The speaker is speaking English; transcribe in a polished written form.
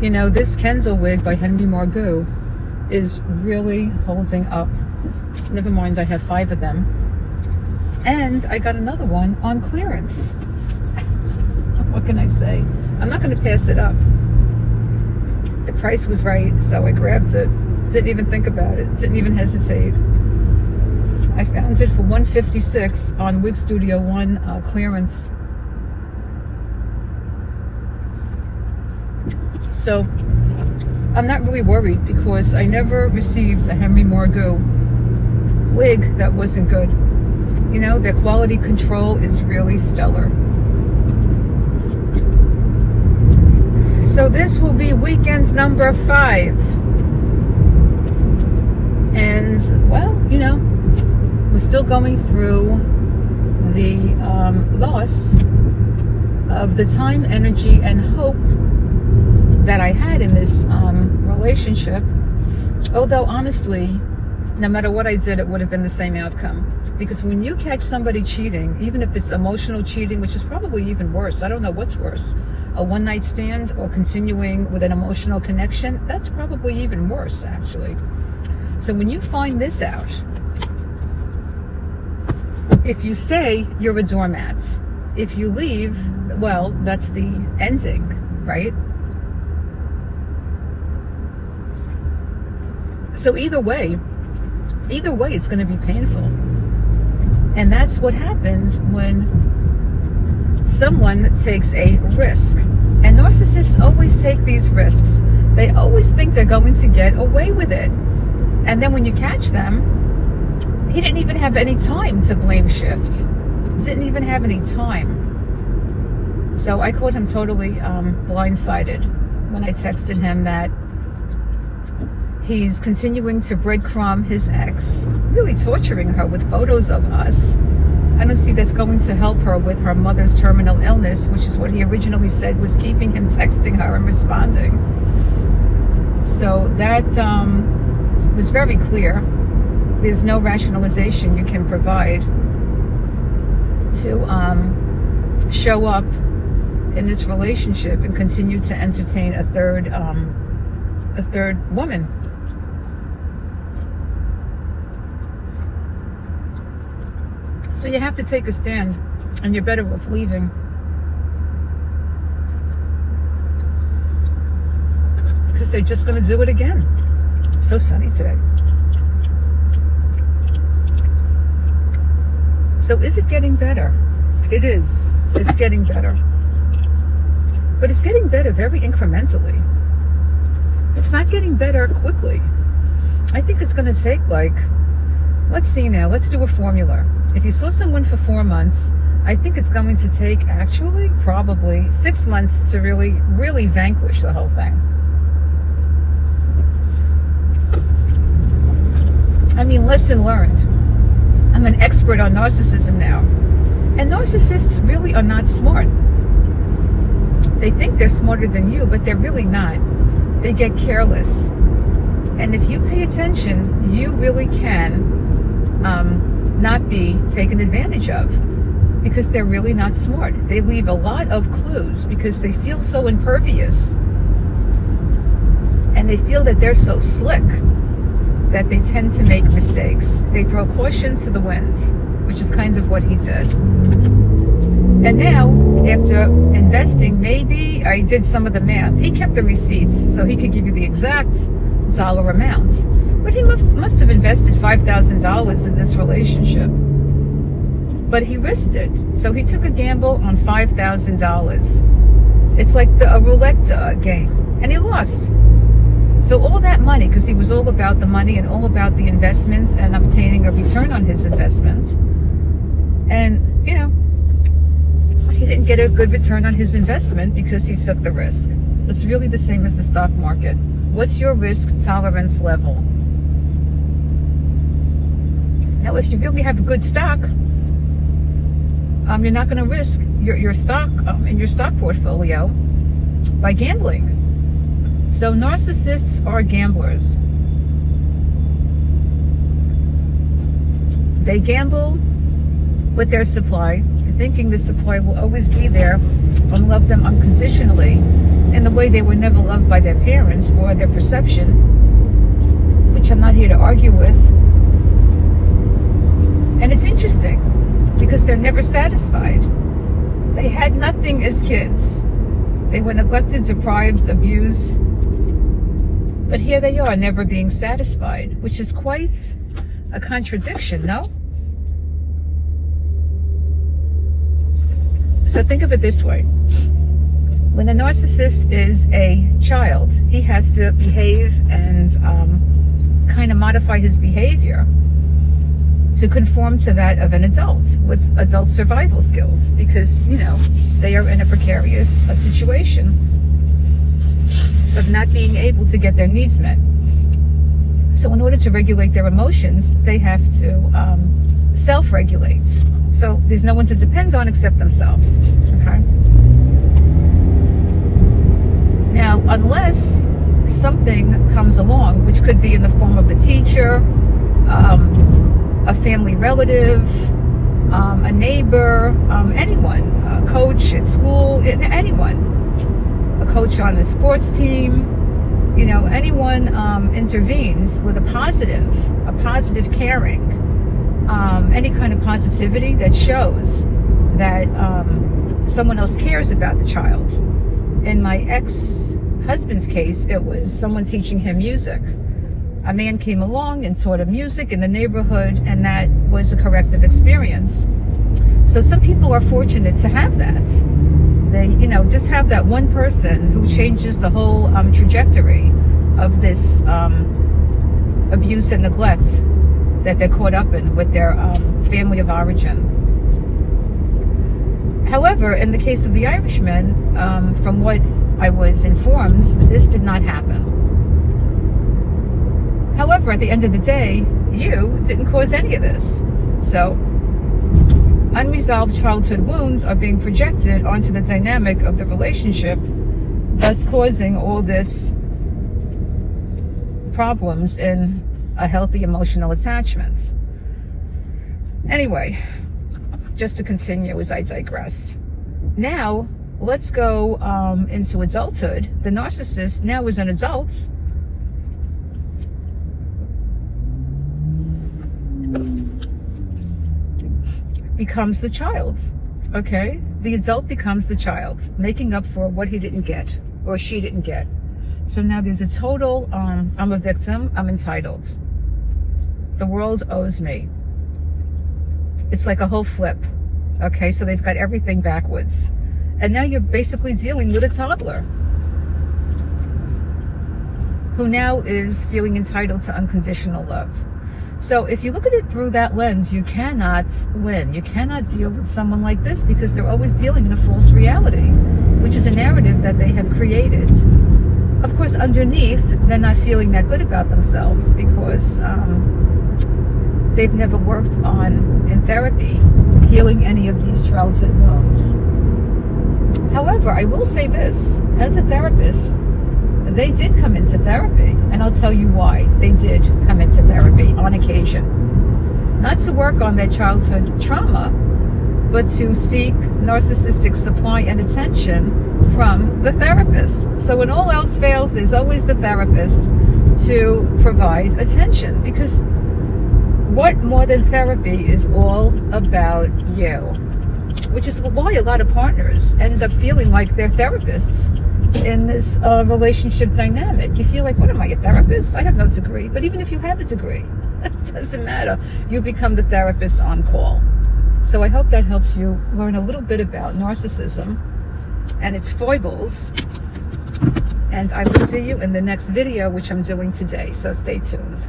You know, this Kendall wig by Henry Margot is really holding up. Never mind, I have 5 of them. And I got another one on clearance. What can I say? I'm not going to pass it up. The price was right, so I grabbed it. Didn't even think about it. Didn't even hesitate. I found it for $156 on Wig Studio One clearance. So I'm not really worried because I never received a Henry Margot wig that wasn't good. You know, their quality control is really stellar. So this will be weekend number 5. And, well, you know, we're still going through the loss of the time, energy, and hope that I had in this relationship. Although, honestly, no matter what I did, it would have been the same outcome. Because when you catch somebody cheating, even if it's emotional cheating, which is probably even worse, I don't know what's worse, a one-night stand or continuing with an emotional connection, that's probably even worse, actually. So when you find this out, if you stay, you're a doormat. If you leave, well, that's the ending, right? So either way, it's going to be painful. And that's what happens when someone takes a risk. And narcissists always take these risks. They always think they're going to get away with it. And then when you catch them, he didn't even have any time to blame shift. Didn't even have any time. So I caught him totally blindsided when I texted him that he's continuing to breadcrumb his ex, really torturing her with photos of us. I don't see that's going to help her with her mother's terminal illness, which is what he originally said was keeping him texting her and responding. So that was very clear. There's no rationalization you can provide to show up in this relationship and continue to entertain a third woman. So you have to take a stand, and you're better off leaving. Because they're just going to do it again. So sunny today. So is it getting better? It is. It's getting better. But it's getting better very incrementally. It's not getting better quickly. I think it's going to take let's see now, let's do a formula. If you saw someone for 4 months, I think it's going to take actually probably 6 months to really, really vanquish the whole thing. I mean, lesson learned. I'm an expert on narcissism now. And narcissists really are not smart. They think they're smarter than you, but they're really not. They get careless. And if you pay attention, you really can not be taken advantage of, because they're really not smart. They leave a lot of clues because they feel so impervious. And they feel that they're so slick that they tend to make mistakes. They throw caution to the wind, which is kind of what he did. And now, after investing, maybe I did some of the math. He kept the receipts, so he could give you the exact dollar amount. But he must have invested $5,000 in this relationship. But he risked it. So he took a gamble on $5,000. It's like a roulette game. And he lost. So all that money, because he was all about the money and all about the investments and obtaining a return on his investments. And, you know, he didn't get a good return on his investment because he took the risk. It's really the same as the stock market. What's your risk tolerance level? Now, if you really have a good stock, you're not going to risk your stock in your stock portfolio by gambling. So narcissists are gamblers. They gamble with their supply, thinking the supply will always be there and love them unconditionally. in the way they were never loved by their parents or their perception, which I'm not here to argue with. And it's interesting because they're never satisfied. They had nothing as kids. They were neglected, deprived, abused. But here they are, never being satisfied, which is quite a contradiction, no? So think of it this way. When a narcissist is a child, he has to behave and kind of modify his behavior to conform to that of an adult with adult survival skills, because, you know, they are in a precarious situation of not being able to get their needs met. So in order to regulate their emotions, they have to self-regulate. So there's no one to depend on except themselves, okay? Now, unless something comes along, which could be in the form of a teacher, a family relative, a neighbor, anyone, a coach at school, anyone, a coach on the sports team, you know, anyone intervenes with a positive caring, any kind of positivity that shows that someone else cares about the child. In my ex-husband's case, it was someone teaching him music. A man came along and taught him music in the neighborhood, and that was a corrective experience. So some people are fortunate to have that. They, you know, just have that one person who changes the whole trajectory of this abuse and neglect that they're caught up in with their family of origin. However, in the case of the Irishman, from what I was informed, this did not happen. However, at the end of the day, you didn't cause any of this. So, unresolved childhood wounds are being projected onto the dynamic of the relationship, thus causing all this problems in a healthy emotional attachment. Anyway, just to continue as I digressed. Now, let's go into adulthood. The narcissist now is an adult. Becomes the child, okay? The adult becomes the child, making up for what he didn't get or she didn't get. So now there's a total, I'm a victim, I'm entitled. The world owes me. It's like a whole flip, okay? So they've got everything backwards. And now you're basically dealing with a toddler who now is feeling entitled to unconditional love. So if you look at it through that lens, you cannot win. You cannot deal with someone like this because they're always dealing in a false reality, which is a narrative that they have created. Of course, underneath, they're not feeling that good about themselves because they've never worked on, in therapy, healing any of these childhood wounds. However, I will say this, as a therapist, they did come into therapy, and I'll tell you why they did come into therapy on occasion. Not to work on their childhood trauma, but to seek narcissistic supply and attention from the therapist. So when all else fails, there's always the therapist to provide attention, because what more than therapy is all about you, which is why a lot of partners end up feeling like they're therapists in this relationship dynamic. You feel like, what am I, a therapist? I have no degree. But even if you have a degree, it doesn't matter. You become the therapist on call. So I hope that helps you learn a little bit about narcissism and its foibles. And I will see you in the next video, which I'm doing today. So stay tuned.